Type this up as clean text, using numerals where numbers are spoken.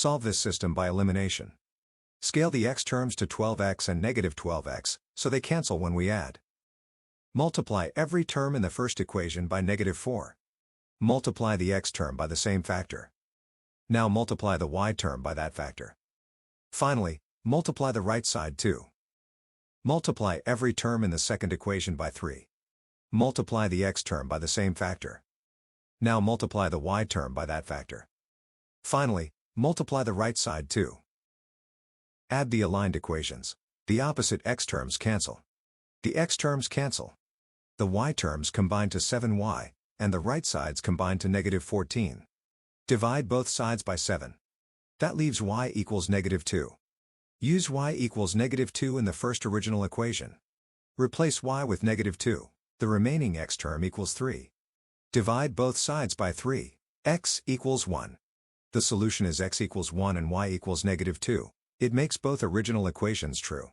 Solve this system by elimination. Scale the x terms to 12x and negative 12x, so they cancel when we add. Multiply every term in the first equation by negative 4. Multiply the x term by the same factor. Now multiply the y term by that factor. Finally, multiply the right side too. Multiply every term in the second equation by 3. Multiply the x term by the same factor. Now multiply the y term by that factor. Finally, multiply the right side too. Add the aligned equations. The opposite x terms cancel. The x terms cancel. The y terms combine to 7y, and the right sides combine to negative 14. Divide both sides by 7. That leaves y equals negative 2. Use y equals negative 2 in the first original equation. Replace y with negative 2. The remaining x term equals 3. Divide both sides by 3. X equals 1. The solution is x equals 1 and y equals negative 2. It makes both original equations true.